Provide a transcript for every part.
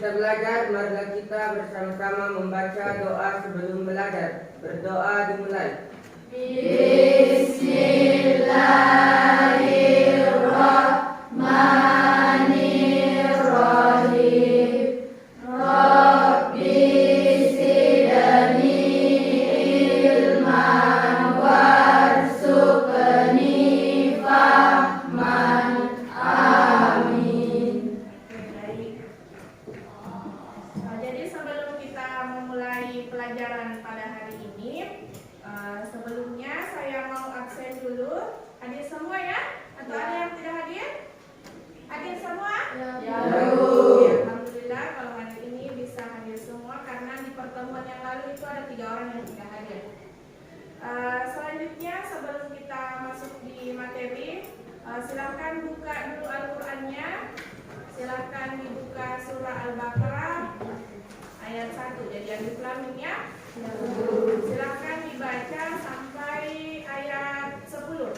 kita belajar, marilah kita bersama-sama membaca doa sebelum belajar. Berdoa dimulai. Bismillahirrahmanirrahim. Rabbi zidni ilman warzuqni fahman. Amin. Jadi sebelum kita memulai pelajaran pada hari ini, sebelumnya saya mau absen dulu. Hadir semua ya? Atau ada yang tidak hadir? Hadir semua? Ya. Alhamdulillah kalau hari ini bisa hadir semua, karena di pertemuan yang lalu itu ada 3 orang yang tidak hadir. Selanjutnya sebelum kita masuk di materi, silakan buka dulu Al-Qur'annya. Silakan dibuka surah Al-Baqarah ayat 1. Jadi alif lam mim ya. Silakan dibaca sampai ayat 10.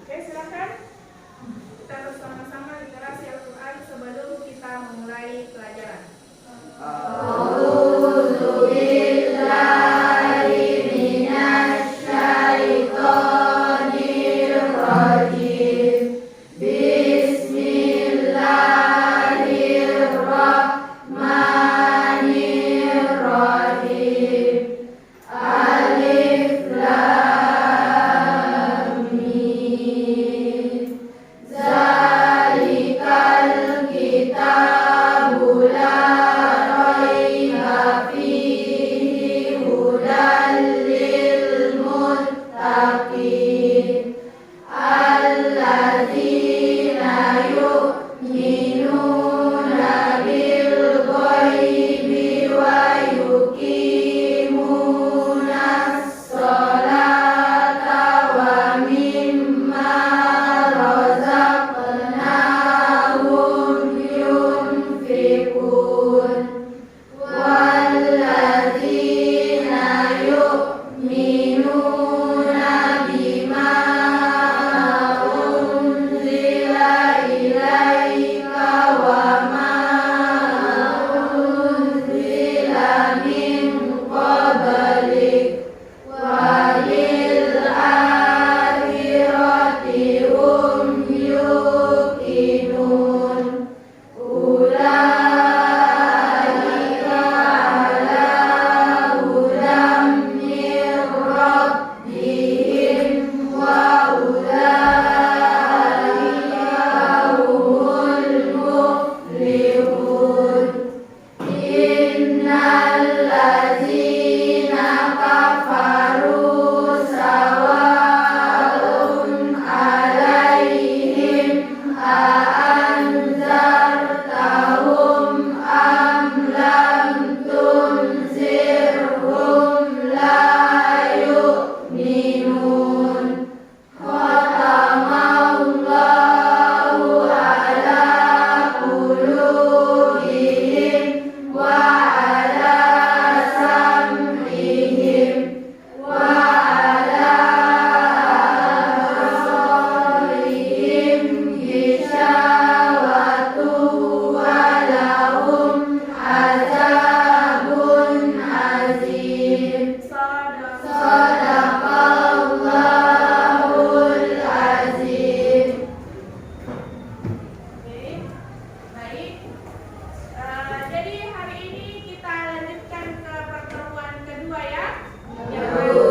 Oke, silakan. Kita bersama-sama literasi Al-Qur'an sebelum kita memulai pelajaran. A'udzu billahi minasy syaithanir rajim. Bismillahirrahmanirrahim. Alif lam mim. Zalikal kitabu la raiba fihi hudan lil muttaqin. Alladzina yu'minuna bil ghaibi wa yuqimunas sholata wa mimma razaqnahum yunfiqun. Walladzina yu'minuna bima unzila ilaika wa ma unzila min qablik wa lil akhirati hum yuqinun. Ulaika ala hudan min rabbihim wa ulaika humul muflihun. Innal ladzina kafaru sawa'un alaihim a'anzartahum am lam tunzirhum la yu'minun. Khatamallahu ala qulubihim wa ala sam'ihim wa ala absarihim ghishawatu wa lahum azabun azim. Sadaqallahul azim. Oke, baik. Jadi hari ini kita lanjutkan ke pertemuan kedua ya. Yang lalu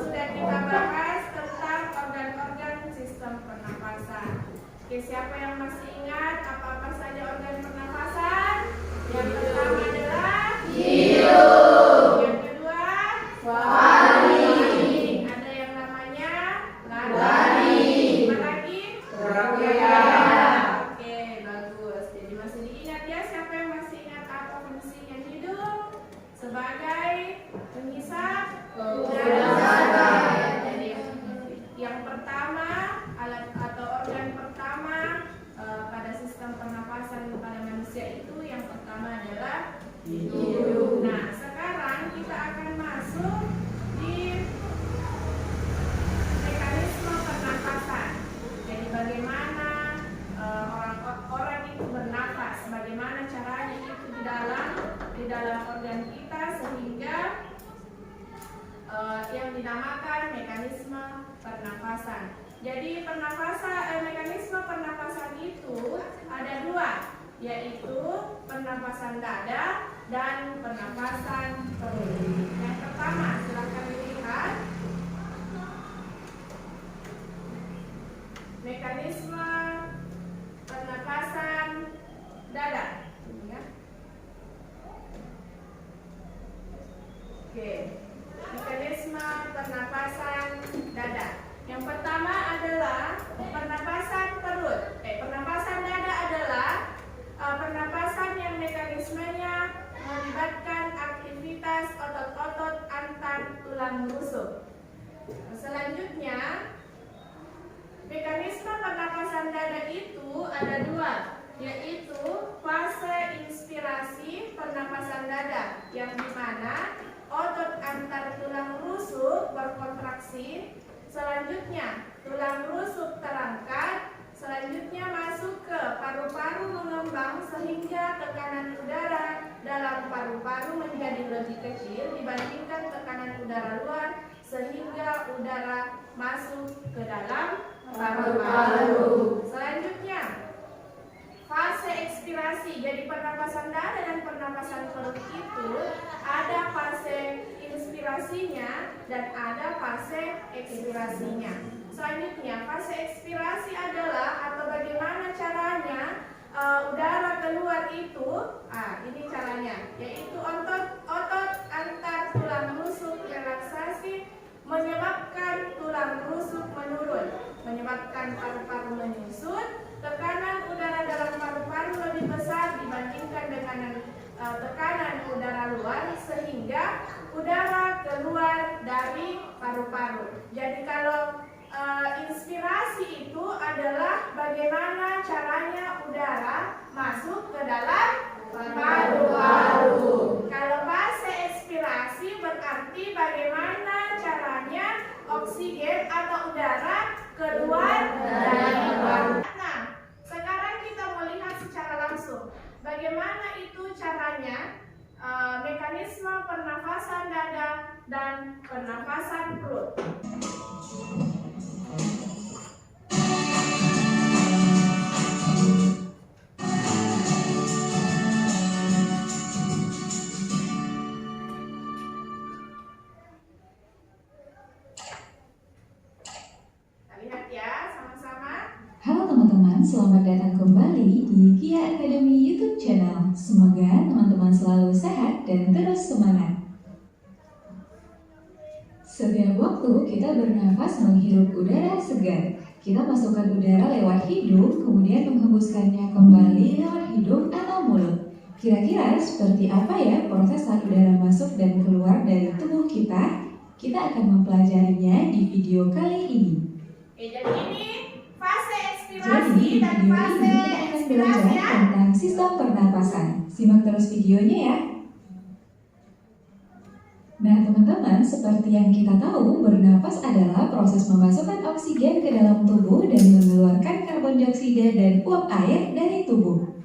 sudah kita bahas tentang organ-organ sistem pernapasan. Oke, siapa yang masih ingat apa-apa saja organ pernapasan? Yang pertama adalah hidung. Yang kedua paru. Ada yang namanya lari. Apa lagi? Trachea. Oke, bagus. Jadi masih diingat ya, siapa yang masih ingat apa fungsinya hidung sebagai penghisap udara. Jadi yang pertama, alat atau organ pertama pada sistem pernapasan pada manusia itu yang pertama adalah hidung. Nah, sekarang kita akan masuk di mekanisme pernapasan. Jadi bagaimana dalam organ kita sehingga yang dinamakan mekanisme pernafasan. Jadi mekanisme pernafasan itu ada dua, yaitu pernafasan dada dan pernafasan perut. Yang pertama, silakan dilihat mekanisme pernafasan dada. Ya. Oke, mekanisme pernafasan dada. Yang pertama adalah pernapasan perut. Pernapasan dada adalah pernapasan yang mekanismenya melibatkan aktivitas otot-otot antar tulang rusuk. Selanjutnya, mekanisme pernapasan dada itu ada dua, yaitu fase inspirasi pernapasan dada, yang dimana otot antar tulang rusuk berkontraksi. Selanjutnya, tulang rusuk terangkat. Selanjutnya masuk ke paru-paru mengembang sehingga tekanan udara dalam paru-paru menjadi lebih kecil dibandingkan tekanan udara luar, sehingga udara masuk ke dalam paru-paru. Selanjutnya, fase ekspirasi. Jadi pernapasan dada dan pernapasan perut itu ada fase inspirasinya dan ada fase ekspirasinya. Selanjutnya, fase ekspirasi adalah atau bagaimana caranya udara keluar itu. Ini caranya, yaitu otot antar tulang rusuk relaksasi menyebabkan tulang rusuk menurun, menyebabkan paru-paru menyusut. Tekanan udara dalam paru-paru lebih besar dibandingkan dengan tekanan udara luar, sehingga udara keluar dari paru-paru. Jadi kalau inspirasi itu adalah bagaimana caranya udara masuk ke dalam paru-paru. Kalau fase ekspirasi berarti bagaimana caranya oksigen atau udara keluar dari paru. Nah, sekarang kita melihat secara langsung bagaimana itu caranya mekanisme pernafasan dada dan pernafasan perut. Lihat ya, sama-sama. Halo teman-teman, selamat datang kembali di Kia Academy YouTube channel. Semoga teman-teman selalu sehat dan terus semangat. Setiap waktu kita bernafas menghirup udara segar. Kita masukkan udara lewat hidung, kemudian menghembuskannya kembali lewat hidung atau mulut. Kira-kira seperti apa ya proses saat udara masuk dan keluar dari tubuh kita? Kita akan mempelajarinya di video kali ini. Jadi ini fase Jadi ekspirasi di dan video fase ini kita akan belajar ekspirasi ya. tentang sistem pernapasan. Simak terus videonya ya. Nah teman-teman, seperti yang kita tahu, bernapas adalah proses memasukkan oksigen ke dalam tubuh dan mengeluarkan karbon dioksida dan uap air dari tubuh.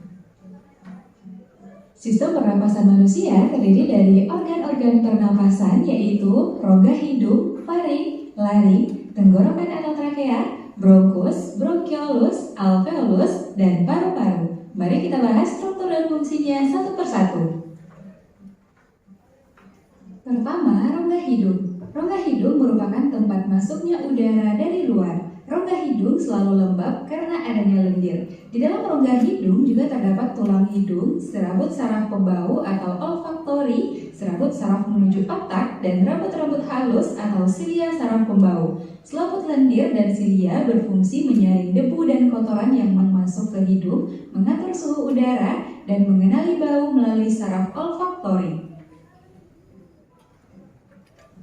Sistem pernapasan manusia terdiri dari organ-organ pernapasan, yaitu rongga hidung, faring, laring, tenggorokan atau trakea, bronkus, bronkiolus, alveolus, dan paru-paru. Mari kita bahas struktur dan fungsinya satu persatu. Pertama, rongga hidung. Rongga hidung merupakan tempat masuknya udara dari luar. Rongga hidung selalu lembab karena adanya lendir. Di dalam rongga hidung juga terdapat tulang hidung, serabut saraf pembau atau olfaktori, serabut saraf menuju otak, dan rambut-rambut halus atau silia saraf pembau. Selaput lendir dan silia berfungsi menyaring debu dan kotoran yang masuk ke hidung, mengatur suhu udara, dan mengenali bau melalui saraf olfaktori.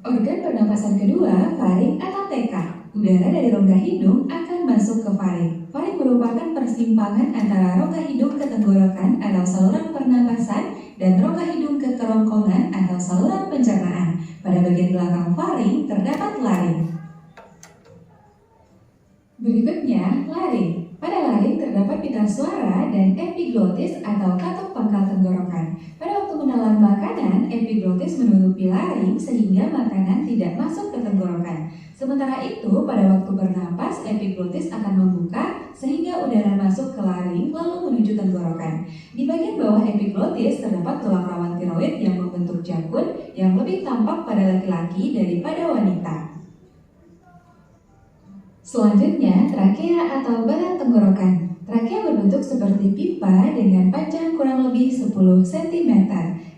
Organ pernapasan kedua, faring atau tekak. Udara dari rongga hidung akan masuk ke faring. Faring merupakan persimpangan antara rongga hidung ke tenggorokan atau saluran pernapasan dan rongga hidung ke kerongkongan atau saluran pencernaan. Pada bagian belakang faring terdapat laring. Berikutnya, laring. Pada laring terdapat pita suara dan epiglotis atau katup pangkal tenggorokan. Pada waktu menelan makan laring sehingga makanan tidak masuk ke tenggorokan. Sementara itu, pada waktu bernapas, epiglotis akan membuka sehingga udara masuk ke laring lalu menuju tenggorokan. Di bagian bawah epiglotis terdapat tulang rawan tiroid yang membentuk jakun yang lebih tampak pada laki-laki daripada wanita. Selanjutnya, trakea atau badan tenggorokan. Trakea berbentuk seperti pipa dengan panjang kurang lebih 10 cm.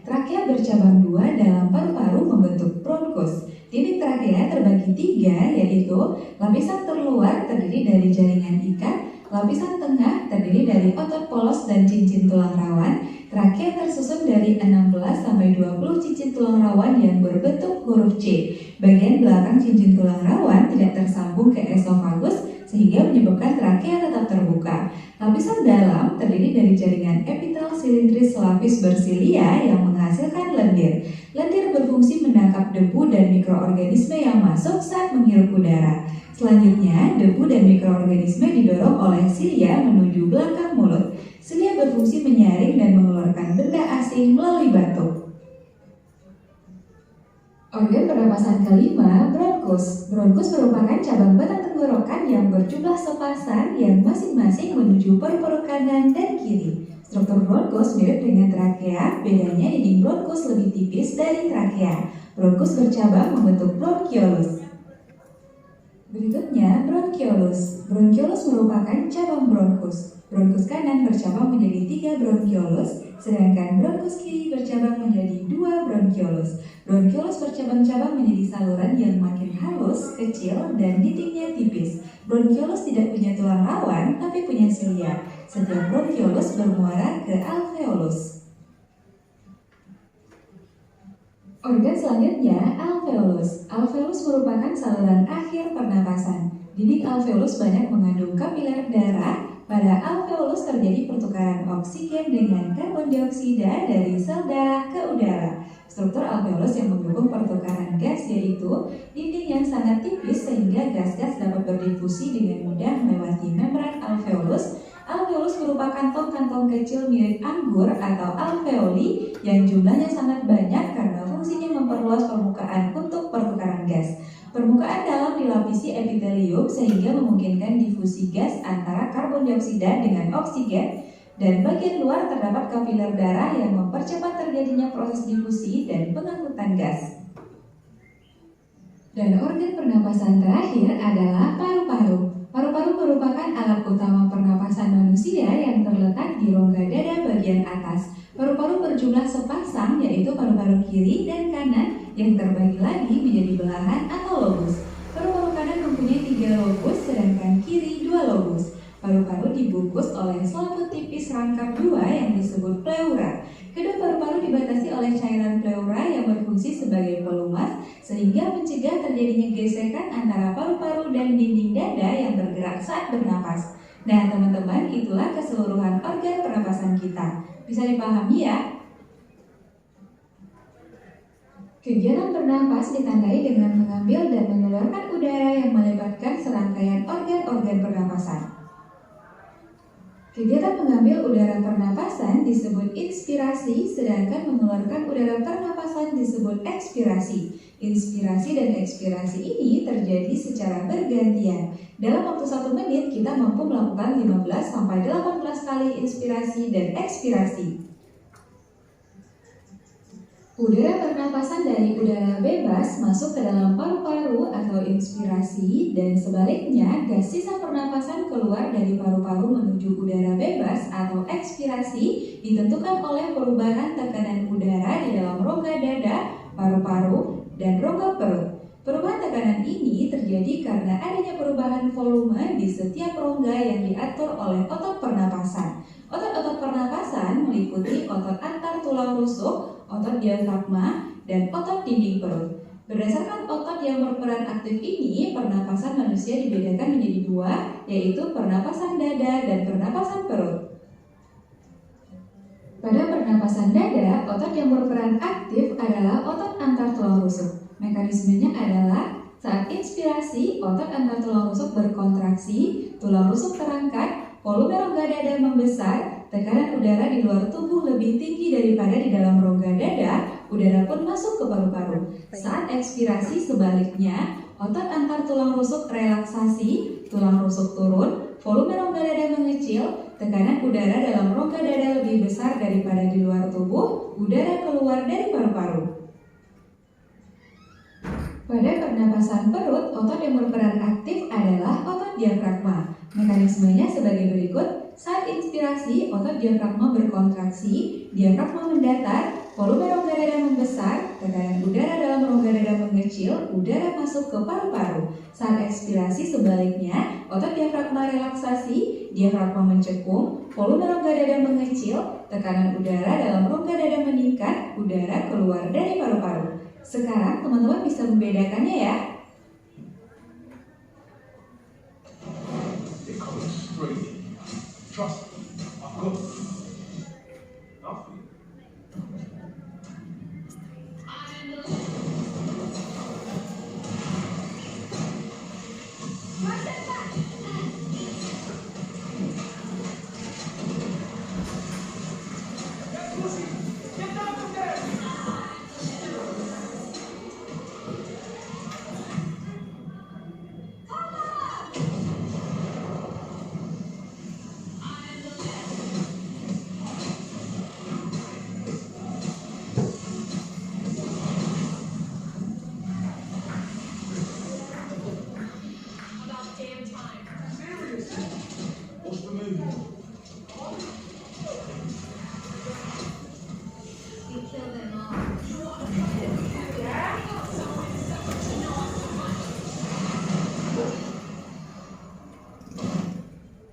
Trakea bercabang dua dalam paru-paru membentuk bronkus. Dinding trakea terbagi tiga, yaitu lapisan terluar terdiri dari jaringan ikat, lapisan tengah terdiri dari otot polos dan cincin tulang rawan. Trakea tersusun dari 16-20 cincin tulang rawan yang berbentuk huruf C. Bagian belakang cincin tulang rawan tidak tersambung ke esofagus sehingga menyebabkan trakea tetap terbuka. Lapisan dalam terdiri dari jaringan epitel silindris lapis bersilia yang menghasilkan lendir. Lendir berfungsi menangkap debu dan mikroorganisme yang masuk saat menghirup udara. Selanjutnya, debu dan mikroorganisme didorong oleh silia menuju belakang mulut. Silia berfungsi menyaring dan mengeluarkan benda asing melalui batuk. Organ pernapasan kelima, bronkus. Bronkus merupakan cabang batang tenggorokan yang berjumlah sepasang yang masing-masing menuju paru-paru kanan dan kiri. Struktur bronkus mirip dengan trakea, bedanya dinding bronkus lebih tipis dari trakea. Bronkus bercabang membentuk bronkiolus. Berikutnya, bronkiolus. Bronkiolus merupakan cabang bronkus. Bronkus kanan bercabang menjadi 3 bronkiolus, sedangkan bronkus kiri bercabang menjadi 2 bronkiolus. Bronkiolus bercabang-cabang menjadi saluran yang makin halus, kecil, dan dindingnya tipis. Bronkiolus tidak punya tulang rawan, tapi punya silia. Setiap bronkiolus bermuara ke alveolus. Organ selanjutnya, alveolus. Alveolus merupakan saluran akhir pernapasan. Dinding alveolus banyak mengandung kapiler darah. Pada alveolus terjadi pertukaran oksigen dengan karbon dioksida dari sel darah ke udara. Struktur alveolus yang mendukung pertukaran gas yaitu dinding yang sangat tipis sehingga gas-gas dapat berdifusi dengan mudah melewati membran alveolus. Alveolus merupakan tong-kantong kecil mirip anggur atau alveoli yang jumlahnya sangat banyak karena fungsinya memperluas permukaan untuk pertukaran gas. Permukaan dalam dilapisi epitelium sehingga memungkinkan difusi gas antara karbon dioksida dengan oksigen, dan bagian luar terdapat kapiler darah yang mempercepat terjadinya proses difusi dan pengangkutan gas. Dan organ pernapasan terakhir adalah paru-paru. Paru-paru merupakan alat utama pernapasan manusia yang terletak di rongga dada bagian atas. Paru-paru berjumlah sepasang, yaitu paru-paru kiri dan kanan yang terbagi lagi menjadi belahan atau lobus. Paru-paru kanan mempunyai 3 lobus, sedangkan kiri 2 lobus. Paru-paru dibungkus oleh selaput tipis rangkap 2 yang disebut pleura. Kedua paru-paru dibatasi oleh cairan pleura yang berfungsi sebagai pelumas sehingga mencegah terjadinya gesekan antara paru-paru dan dinding dada yang bergerak saat bernapas. Nah teman-teman, itulah keseluruhan organ pernapasan kita. Bisa dipahami ya? Kegiatan bernapas ditandai dengan mengambil dan mengeluarkan udara yang melibatkan serangkaian organ-organ pernapasan. Kegiatan mengambil udara pernapasan disebut inspirasi, sedangkan mengeluarkan udara pernapasan disebut ekspirasi. Inspirasi dan ekspirasi ini terjadi secara bergantian. Dalam waktu 1 menit, kita mampu melakukan 15-18 kali inspirasi dan ekspirasi. Udara pernapasan dari udara bebas masuk ke dalam paru-paru atau inspirasi, dan sebaliknya gas sisa pernapasan keluar dari paru-paru menuju udara bebas atau ekspirasi ditentukan oleh perubahan tekanan udara di dalam rongga dada, paru-paru, dan rongga perut. Perubahan tekanan ini terjadi karena adanya perubahan volume di setiap rongga yang diatur oleh otot pernapasan. Otot-otot pernapasan meliputi otot antar tulang rusuk, otot diafragma, dan otot dinding perut. Berdasarkan otot yang berperan aktif ini, pernapasan manusia dibedakan menjadi 2, yaitu pernapasan dada dan pernapasan perut. Pada pernapasan dada, otot yang berperan aktif adalah otot antar tulang rusuk. Mekanismenya adalah saat inspirasi, otot antar tulang rusuk berkontraksi, tulang rusuk terangkat, volume rongga dada membesar, tekanan udara di luar tubuh lebih tinggi daripada di dalam rongga dada, udara pun masuk ke paru-paru. Saat ekspirasi sebaliknya, otot antar tulang rusuk relaksasi, tulang rusuk turun, volume rongga dada mengecil, tekanan udara dalam rongga dada lebih besar daripada di luar tubuh, udara keluar dari paru-paru. Pada pernapasan perut, otot yang berperan aktif adalah otot diafragma. Mekanismenya sebagai berikut. Saat inspirasi, otot diafragma berkontraksi, diafragma mendatar, volume rongga dada membesar, tekanan udara dalam rongga dada mengecil, udara masuk ke paru-paru. Saat ekspirasi sebaliknya, otot diafragma relaksasi, diafragma mencekung, volume rongga dada mengecil, tekanan udara dalam rongga dada meningkat, udara keluar dari paru-paru. Sekarang teman-teman bisa membedakannya ya. Trust me, I've got this. I'll feel it. What's the movie?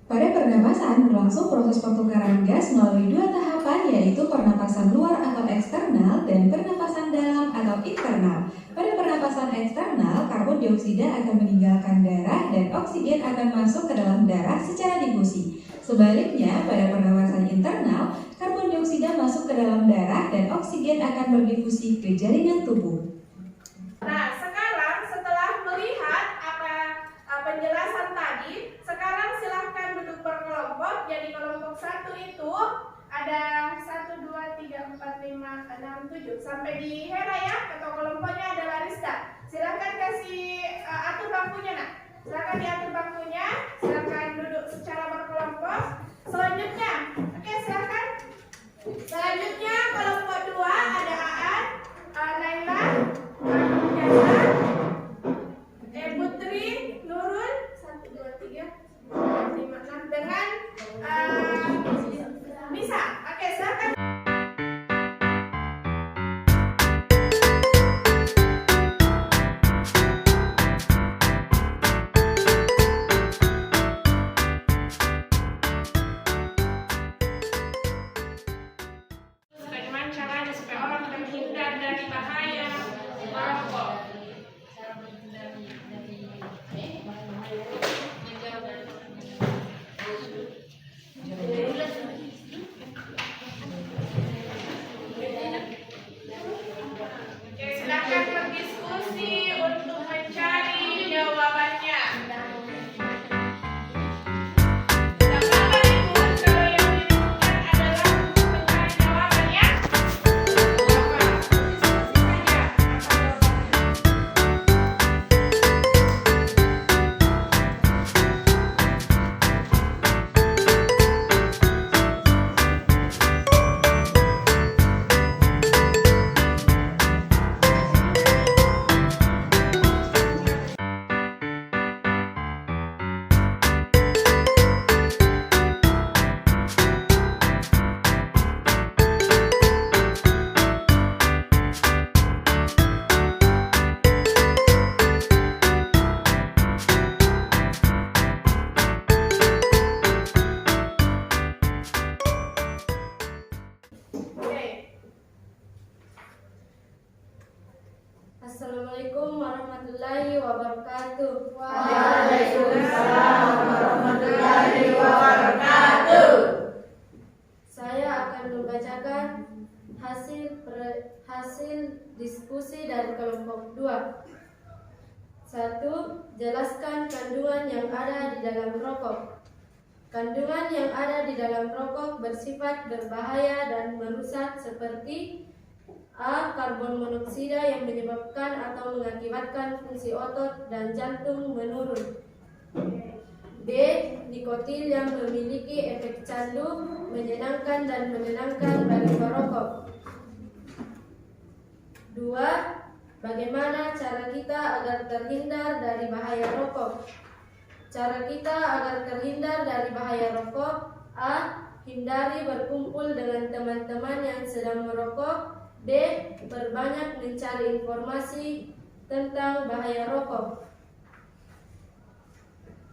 Pada pernapasan berlangsung proses pertukaran gas melalui dua tahapan, yaitu pernapasan luar atau eksternal dan pernapasan dalam atau internal. Pada pernapasan eksternal, karbon dioksida akan meninggalkan darah dan oksigen akan masuk ke dalam darah secara difusi. Sebaliknya, pada pernapasan internal, karbon dioksida masuk ke dalam darah dan oksigen akan berdifusi ke jaringan tubuh. Nah, sekarang setelah melihat penjelasan tadi, sekarang silahkan duduk berkelompok. Jadi kelompok 1 itu ada 1, 2, 3, 4, 5, 6, 7 sampai di Hera ya. Ketua kelompoknya adalah Rizda. Silahkan kasih atur bangkunya nak. Silahkan diatur bangkunya. Silahkan duduk secara berkelompok. Selanjutnya, oke silahkan. Selanjutnya kelompok 2 ada Aan, Naila, Jasa, Putri, Nurul, 1, 2, 3, 4, 5, 6 dengan Nisa. Oke, silakan. Bagaimana caranya supaya orang terhindar dari bahaya merokok? Oke, silakan berdiskusi untuk mencari jawabannya. Tak apa ikut kalau yang dibutuhkan adalah mencari jawabannya. Apa? Berdiskusi saja. Assalamualaikum warahmatullahi wabarakatuh. Waalaikumsalam warahmatullahi wabarakatuh. Saya akan membacakan hasil diskusi dari kelompok 2. 1. Jelaskan kandungan yang ada di dalam rokok. Kandungan yang ada di dalam rokok bersifat berbahaya dan merusak seperti A. Karbon monoksida yang menyebabkan atau mengakibatkan fungsi otot dan jantung menurun. B. Nikotin yang memiliki efek candu, menyenangkan dan menenangkan bagi perokok. 2. Bagaimana cara kita agar terhindar dari bahaya rokok? Cara kita agar terhindar dari bahaya rokok: A. Hindari berkumpul dengan teman-teman yang sedang merokok. B. Berbanyak mencari informasi tentang bahaya rokok.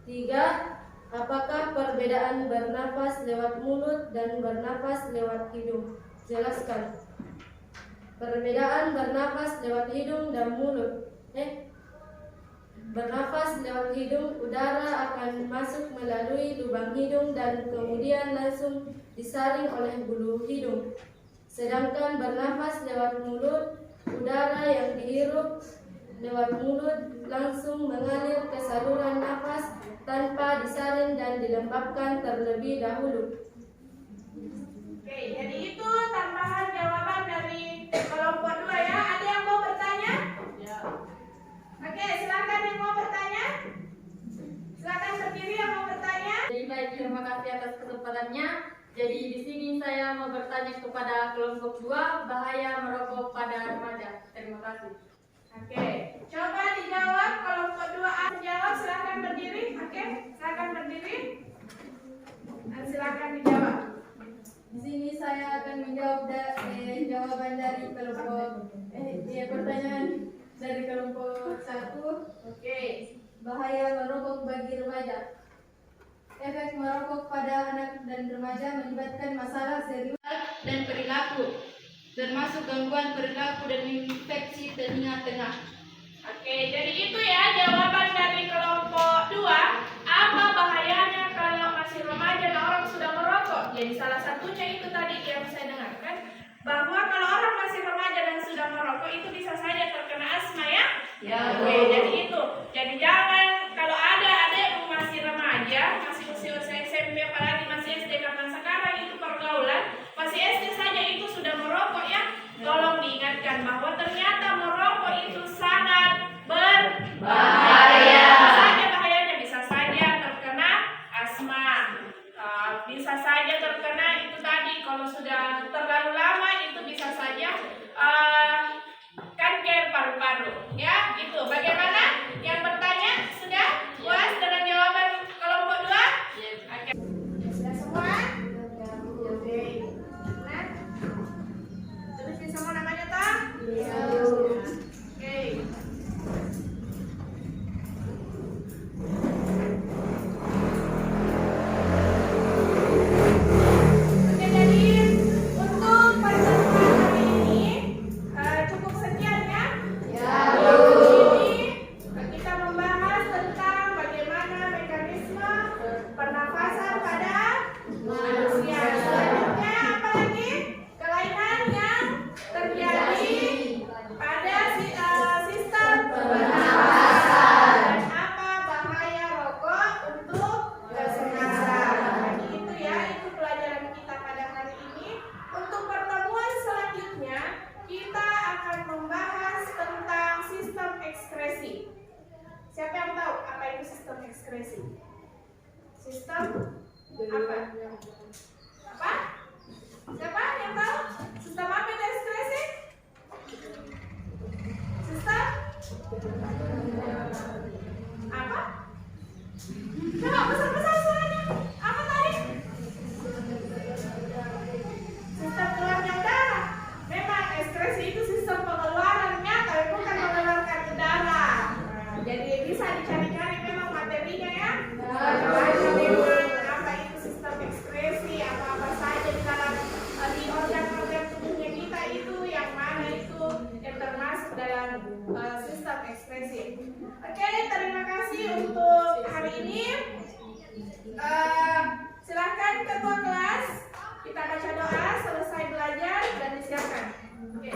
3. Apakah perbedaan bernafas lewat mulut dan bernafas lewat hidung? Jelaskan. Perbedaan bernafas lewat hidung dan mulut. Bernafas lewat hidung, udara akan masuk melalui lubang hidung dan kemudian langsung disaring oleh bulu hidung. Sedangkan bernafas lewat mulut, udara yang dihirup lewat mulut langsung mengalir ke saluran nafas tanpa disaring dan dilembabkan terlebih dahulu. Oke, jadi itu tambahan jawaban dari kelompok 2 ya. Ada yang mau bertanya? Ya. Oke, silakan yang mau bertanya. Silakan berdiri yang mau bertanya. Jadi baik, terima kasih atas kesempatannya. Jadi di sini saya mau bertanya kepada kelompok 2, bahaya merokok pada remaja. Terima kasih. Oke, coba dijawab kelompok 2A jawab. Silakan berdiri. Oke, silakan berdiri. Dan silakan dijawab. Di sini saya akan menjawab jawaban dari kelompok pertanyaan dari kelompok 1. Oke. Bahaya merokok bagi remaja. Efek merokok pada anak dan remaja menyebabkan masalah serius dan perilaku, termasuk gangguan perilaku dan infeksi telinga tengah. Oke, jadi itu ya jawaban dari kelompok 2. Apa bahayanya kalau masih remaja dan orang sudah merokok? Jadi salah satunya itu tadi yang saya dengarkan, bahwa kalau orang masih remaja dan sudah merokok itu bisa saja terkena asma ya. Oke, jadi itu. Jadi jangan, kalau ada adik masih remaja, masih usia SMP, apalagi masih SD, karena sekarang itu pergaulan, masih SD saja itu sudah merokok ya. Tolong diingatkan bahwa ternyata merokok itu sangat berbahaya. Bisa saja bahayanya, bisa saja terkena asma, bisa saja terkena itu tadi, kalau sudah terlalu lama itu bisa saja kanker paru-paru ya. Itu bagaimana? Yang bertanya sudah puas dengan jawaban kelompok 2? Oke. Sudah semua? Oke. Nah, tulisin semua namanya toh? Iya. Oke. Oke, jadi untuk pertemuan hari ini cukup sekian ya. Ini kita membahas tentang bagaimana mekanisme pernafasan pada manusia. Selanjutnya apa lagi? Kelainan yang terjadi pada sistem pernafasan dan apa bahaya rokok untuk kesehatan. Jadi itu ya, itu pelajaran kita pada hari ini. Untuk pertemuan selanjutnya kita akan membahas tentang sistem ekskresi. Siapa yang tahu apa itu sistem ekskresi? Sistem apa? Apa? Siapa yang tahu? Sistem apa itu ekskresi? Sistem apa? Coba besar-besar suaranya. Apa tadi? Sistem keluarnya udara. Memang ekskresi itu sistem pengeluarannya, tapi bukan mengeluarkan udara. Jadi bisa dicari-cari memang materinya ya. Baca memang apa itu sistem ekskresi, apa-apa saja di dalam di organ-organ tubuhnya kita itu yang mana itu yang termasuk dalam sistem ekskresi. Oke, terima kasih untuk hari ini. Silakan ketua kelas kita baca doa selesai belajar dan disiapkan. Oke.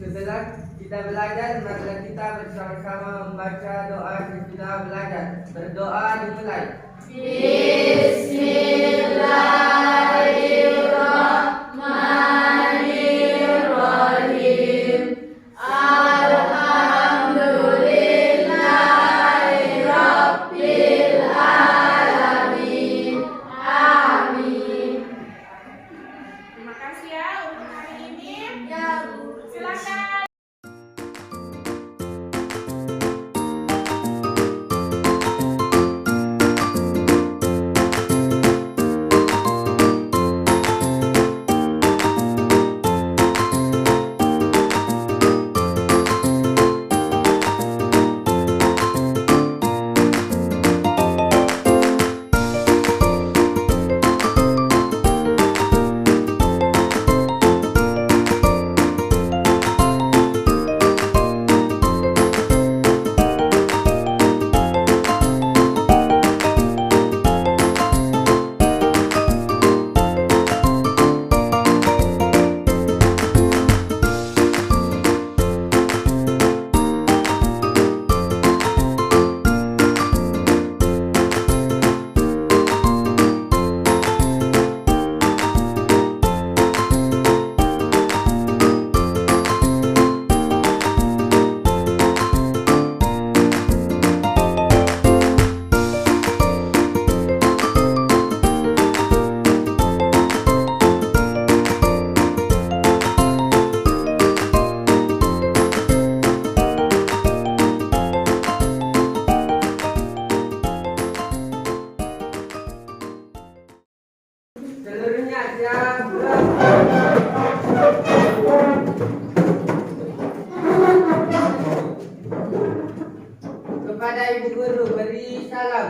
Setelah kita belajar, maka kita bersama-sama membaca doa sesudah belajar. Berdoa dimulai. Bismillah. siap. Kepada Ibu Guru beri salam.